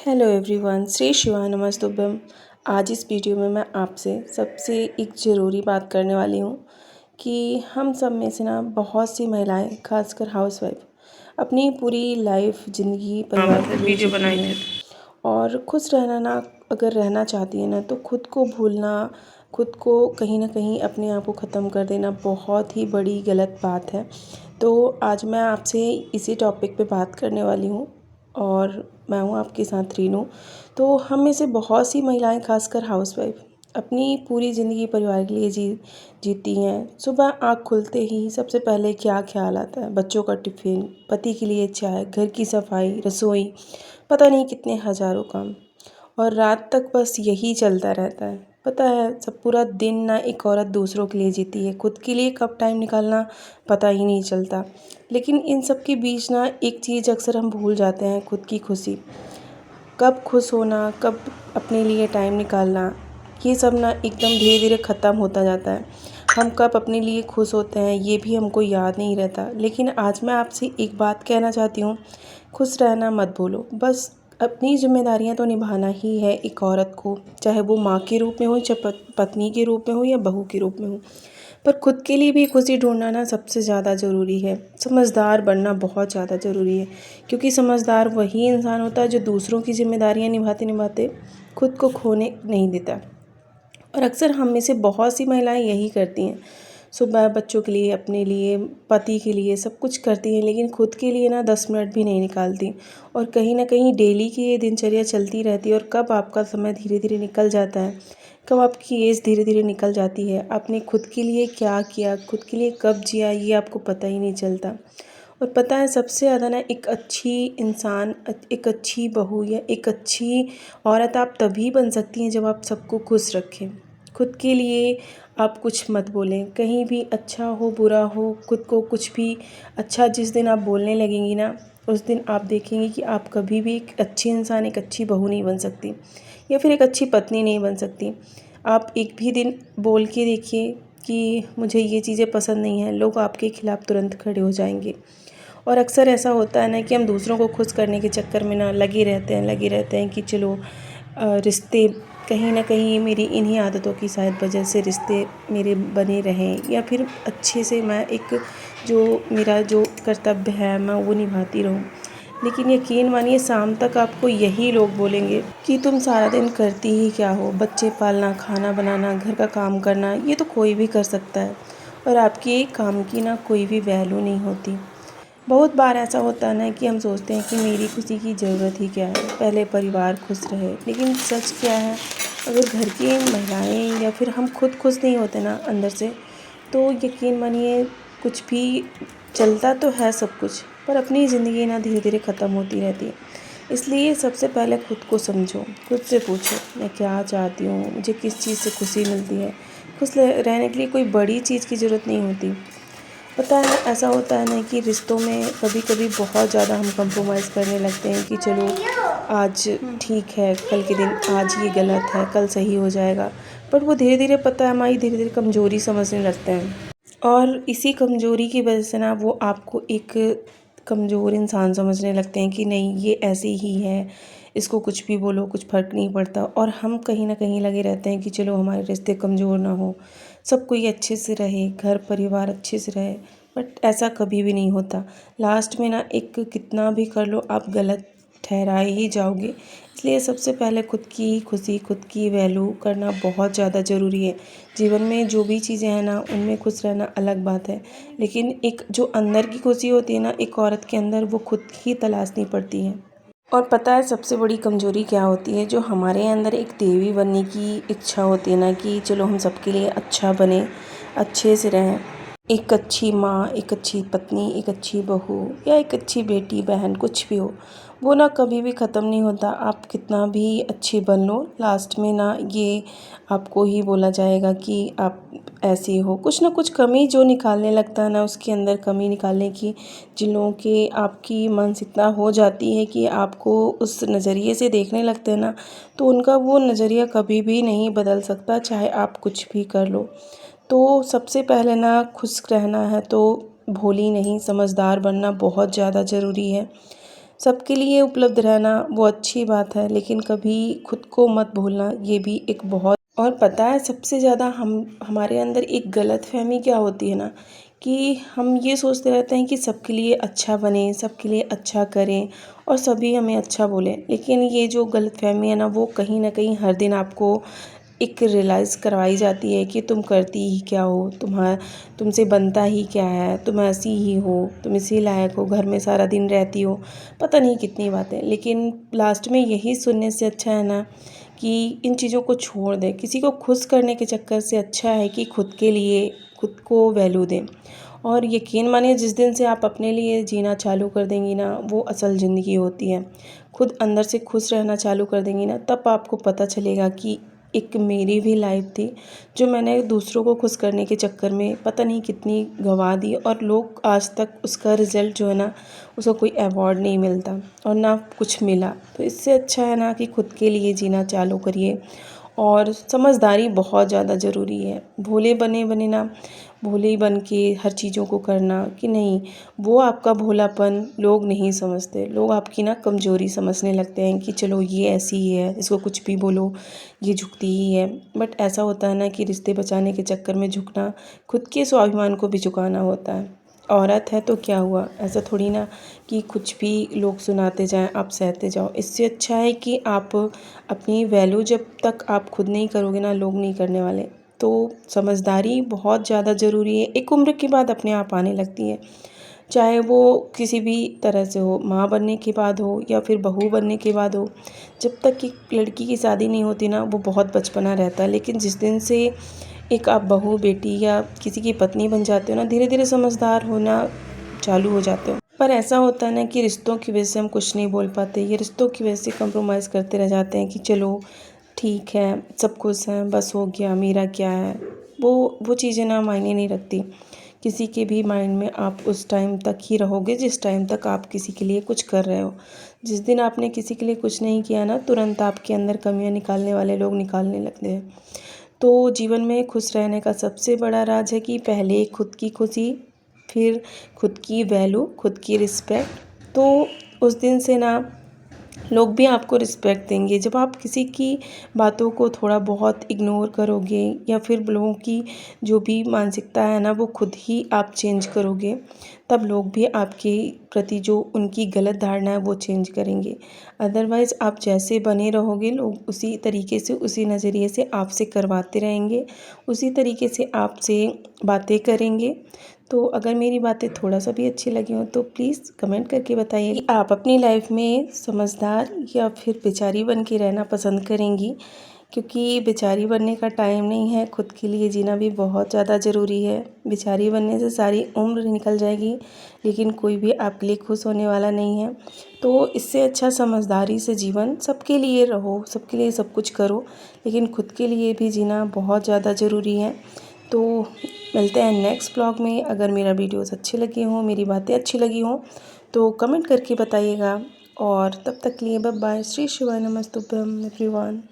Hello everyone, Shri शिवाय नमस्तुभ्यम। आज इस वीडियो में मैं आपसे सबसे एक ज़रूरी बात करने वाली हूँ कि हम सब में से ना बहुत सी महिलाएं, खासकर हाउसवाइफ, अपनी पूरी लाइफ ज़िंदगी परिवार के लिए वीडियो जीती बनाए हैं थे। और खुश रहना ना, अगर रहना चाहती है ना, तो खुद को भूलना, खुद को कहीं ना कहीं अपने आप को ख़त्म कर देना बहुत ही बड़ी गलत बात है। तो आज मैं आपसे इसी टॉपिक पे बात करने वाली हूँ और मैं हूँ आपके साथ रीनू। तो हम में से बहुत सी महिलाएं, खासकर हाउसवाइफ, अपनी पूरी ज़िंदगी परिवार के लिए जीती हैं। सुबह आँख खुलते ही सबसे पहले क्या ख्याल आता है? बच्चों का टिफ़िन, पति के लिए चाय, घर की सफाई, रसोई, पता नहीं कितने हज़ारों काम, और रात तक बस यही चलता रहता है। पता है, सब पूरा दिन ना एक औरत दूसरों के लिए जीती है, खुद के लिए कब टाइम निकालना पता ही नहीं चलता। लेकिन इन सब के बीच ना एक चीज़ अक्सर हम भूल जाते हैं, खुद की खुशी। कब खुश होना, कब अपने लिए टाइम निकालना, ये सब ना एकदम धीरे धीरे ख़त्म होता जाता है। हम कब अपने लिए खुश होते हैं ये भी हमको याद नहीं रहता। लेकिन आज मैं आपसे एक बात कहना चाहती हूँ, खुश रहना मत भूलो। बस अपनी जिम्मेदारियाँ तो निभाना ही है एक औरत को, चाहे वो माँ के रूप में हो, चाहे पत्नी के रूप में हो, या बहू के रूप में हो। पर खुद के लिए भी खुशी ढूंढना ना सबसे ज़्यादा ज़रूरी है। समझदार बनना बहुत ज़्यादा ज़रूरी है, क्योंकि समझदार वही इंसान होता है जो दूसरों की जिम्मेदारियाँ निभाते निभाते खुद को खोने नहीं देता। और अक्सर हम में से बहुत सी महिलाएं यही करती हैं, सुबह बच्चों के लिए, अपने लिए, पति के लिए सब कुछ करती हैं, लेकिन खुद के लिए ना 10 मिनट भी नहीं निकालती। और कहीं ना कहीं डेली की ये दिनचर्या चलती रहती है, और कब आपका समय धीरे धीरे निकल जाता है, कब आपकी एज धीरे धीरे निकल जाती है, आपने खुद के लिए क्या किया, खुद के लिए कब जिया, ये आपको पता ही नहीं चलता। और पता है, सबसे ज़्यादा ना एक अच्छी इंसान, एक अच्छी बहू या एक अच्छी औरत आप तभी बन सकती हैं जब आप सबको खुश रखें। खुद के लिए आप कुछ मत बोलें, कहीं भी, अच्छा हो बुरा हो, खुद को कुछ भी अच्छा जिस दिन आप बोलने लगेंगी ना, उस दिन आप देखेंगी कि आप कभी भी एक अच्छी इंसान, एक अच्छी बहू नहीं बन सकती, या फिर एक अच्छी पत्नी नहीं बन सकती। आप एक भी दिन बोल के देखिए कि मुझे ये चीज़ें पसंद नहीं हैं, लोग आपके खिलाफ़ तुरंत खड़े हो जाएंगे। और अक्सर ऐसा होता है ना कि हम दूसरों को खुश करने के चक्कर में ना लगे रहते हैं कि चलो रिश्ते, कहीं ना कहीं मेरी इन्हीं आदतों की शायद वजह से रिश्ते मेरे बने रहें, या फिर अच्छे से मैं एक, जो मेरा जो कर्तव्य है मैं वो निभाती रहूं। लेकिन यकीन मानिए, शाम तक आपको यही लोग बोलेंगे कि तुम सारा दिन करती ही क्या हो? बच्चे पालना, खाना बनाना, घर का काम करना, ये तो कोई भी कर सकता है, और आपकी एक काम की ना कोई भी वैल्यू नहीं होती। बहुत बार ऐसा होता है ना कि हम सोचते हैं कि मेरी खुशी की ज़रूरत ही क्या है, पहले परिवार खुश रहे। लेकिन सच क्या है, अगर घर की महिलाएं या फिर हम खुद खुश नहीं होते ना अंदर से, तो यकीन मानिए कुछ भी चलता तो है सब कुछ, पर अपनी ज़िंदगी ना धीरे धीरे ख़त्म होती रहती है। इसलिए सबसे पहले खुद को समझो, खुद से पूछो मैं क्या चाहती हूँ, मुझे किस चीज़ से खुशी मिलती है। खुश रहने के लिए कोई बड़ी चीज़ की ज़रूरत नहीं होती। पता है, ऐसा होता है ना कि रिश्तों में कभी कभी बहुत ज़्यादा हम कंप्रोमाइज़ करने लगते हैं कि चलो आज ठीक है, कल के दिन आज ये गलत है, कल सही हो जाएगा। पर वो धीरे धीरे, पता है, हमारी धीरे धीरे कमज़ोरी समझने लगते हैं, और इसी कमज़ोरी की वजह से ना वो आपको एक कमज़ोर इंसान समझने लगते हैं कि नहीं, ये ऐसी ही है, इसको कुछ भी बोलो कुछ फ़र्क नहीं पड़ता। और हम कहीं ना कहीं लगे रहते हैं कि चलो हमारे रिश्ते कमज़ोर ना हो, सब कोई अच्छे से रहे, घर परिवार अच्छे से रहे। बट ऐसा कभी भी नहीं होता। लास्ट में ना एक कितना भी कर लो, आप गलत ठहराए ही जाओगे। इसलिए सबसे पहले खुद की खुशी, खुद की वैल्यू करना बहुत ज़्यादा ज़रूरी है। जीवन में जो भी चीज़ें हैं ना, उनमें खुश रहना अलग बात है, लेकिन एक जो अंदर की खुशी होती है ना एक औरत के अंदर, वो खुद ही तलाशनी पड़ती है। और पता है सबसे बड़ी कमज़ोरी क्या होती है? जो हमारे अंदर एक देवी बनने की इच्छा होती है ना, कि चलो हम सबके लिए अच्छा बने, अच्छे से रहें, एक अच्छी माँ, एक अच्छी पत्नी, एक अच्छी बहू, या एक अच्छी बेटी बहन, कुछ भी हो, वो ना कभी भी ख़त्म नहीं होता। आप कितना भी अच्छी बन लो, लास्ट में ना ये आपको ही बोला जाएगा कि आप ऐसे हो। कुछ ना कुछ कमी जो निकालने लगता है ना, उसके अंदर कमी निकालने की जिन लोगों के आपकी मानसिकता हो जाती है कि आपको उस नज़रिए से देखने लगते हैं ना, तो उनका वो नज़रिया कभी भी नहीं बदल सकता, चाहे आप कुछ भी कर लो। तो सबसे पहले ना खुश रहना है तो भोली नहीं, समझदार बनना बहुत ज़्यादा ज़रूरी है। सबके लिए उपलब्ध रहना वो अच्छी बात है, लेकिन कभी खुद को मत भूलना, ये भी एक बहुत। और पता है सबसे ज़्यादा हमारे अंदर एक गलतफ़हमी क्या होती है ना, कि हम ये सोचते रहते हैं कि सबके लिए अच्छा बने, सबके लिए अच्छा करें और सभी हमें अच्छा बोलें। लेकिन ये जो गलतफ़हमी है ना, वो कहीं न कहीं हर दिन आपको एक रियलाइज़ करवाई जाती है कि तुम करती ही क्या हो, तुमसे बनता ही क्या है, तुम ऐसी ही हो, तुम इसी लायक हो, घर में सारा दिन रहती हो, पता नहीं कितनी बातें। लेकिन लास्ट में यही सुनने से अच्छा है ना कि इन चीज़ों को छोड़ दें। किसी को खुश करने के चक्कर से अच्छा है कि खुद के लिए खुद को वैल्यू दें। और यकीन मानिए जिस दिन से आप अपने लिए जीना चालू कर देंगी ना, वो असल ज़िंदगी होती है। खुद अंदर से खुश रहना चालू कर देंगी ना, तब आपको पता चलेगा कि एक मेरी भी लाइफ थी जो मैंने दूसरों को खुश करने के चक्कर में पता नहीं कितनी गंवा दी, और लोग आज तक उसका रिज़ल्ट जो है ना, उसका कोई अवार्ड नहीं मिलता और ना कुछ मिला। तो इससे अच्छा है ना कि खुद के लिए जीना चालू करिए। और समझदारी बहुत ज़्यादा ज़रूरी है। भोले बने बने ना, भोले बन के हर चीज़ों को करना कि नहीं, वो आपका भोलापन लोग नहीं समझते। लोग आपकी ना कमज़ोरी समझने लगते हैं कि चलो ये ऐसी ही है, इसको कुछ भी बोलो, ये झुकती ही है। बट ऐसा होता है ना कि रिश्ते बचाने के चक्कर में झुकना, खुद के स्वाभिमान को भी झुकाना होता है। औरत है तो क्या हुआ, ऐसा थोड़ी ना कि कुछ भी लोग सुनाते जाएं आप सहते जाओ। इससे अच्छा है कि आप अपनी वैल्यू जब तक आप खुद नहीं करोगे ना, लोग नहीं करने वाले। तो समझदारी बहुत ज़्यादा ज़रूरी है, एक उम्र के बाद अपने आप आने लगती है, चाहे वो किसी भी तरह से हो, माँ बनने के बाद हो या फिर बहू बनने के बाद हो। जब तक कि लड़की की शादी नहीं होती ना, वो बहुत बचपना रहता है। लेकिन जिस दिन से एक आप बहू बेटी या किसी की पत्नी बन जाते हो ना, धीरे धीरे समझदार होना चालू हो जाते हो। पर ऐसा होता है ना कि रिश्तों की वजह से हम कुछ नहीं बोल पाते, ये रिश्तों की वजह से कंप्रोमाइज़ करते रह जाते हैं कि चलो ठीक है, सब खुश हैं, बस हो गया, मेरा क्या है। वो चीज़ें ना मायने नहीं रखती। किसी के भी माइंड में आप उस टाइम तक ही रहोगे जिस टाइम तक आप किसी के लिए कुछ कर रहे हो। जिस दिन आपने किसी के लिए कुछ नहीं किया ना, तुरंत आपके अंदर कमियां निकालने वाले लोग निकालने लगते हैं। तो जीवन में खुश रहने का सबसे बड़ा राज है कि पहले खुद की खुशी, फिर खुद की वैल्यू, खुद की रिस्पेक्ट। तो उस दिन से ना लोग भी आपको रिस्पेक्ट देंगे। जब आप किसी की बातों को थोड़ा बहुत इग्नोर करोगे या फिर लोगों की जो भी मानसिकता है ना, वो खुद ही आप चेंज करोगे, तब लोग भी आपके प्रति जो उनकी गलत धारणा है वो चेंज करेंगे। अदरवाइज़ आप जैसे बने रहोगे, लोग उसी तरीके से, उसी नज़रिए से आपसे करवाते रहेंगे, उसी तरीके से आपसे बातें करेंगे। तो अगर मेरी बातें थोड़ा सा भी अच्छी लगी हो तो प्लीज़ कमेंट करके बताइए कि आप अपनी लाइफ में समझदार या फिर बेचारी बन के रहना पसंद करेंगी। क्योंकि बेचारी बनने का टाइम नहीं है, खुद के लिए जीना भी बहुत ज़्यादा ज़रूरी है। बेचारी बनने से सारी उम्र निकल जाएगी, लेकिन कोई भी आपके लिए खुश होने वाला नहीं है। तो इससे अच्छा समझदारी से जीवन, सबके लिए रहो, सबके लिए सब कुछ करो, लेकिन खुद के लिए भी जीना बहुत ज़्यादा ज़रूरी है। तो मिलते हैं नेक्स्ट ब्लॉग में। अगर मेरा वीडियोस अच्छे लगे हों, मेरी बातें अच्छी लगी हों, तो कमेंट करके बताइएगा। और तब तक के लिए बाय बाय। श्री शिवाय नमस्तुभ्यम एवरीवन।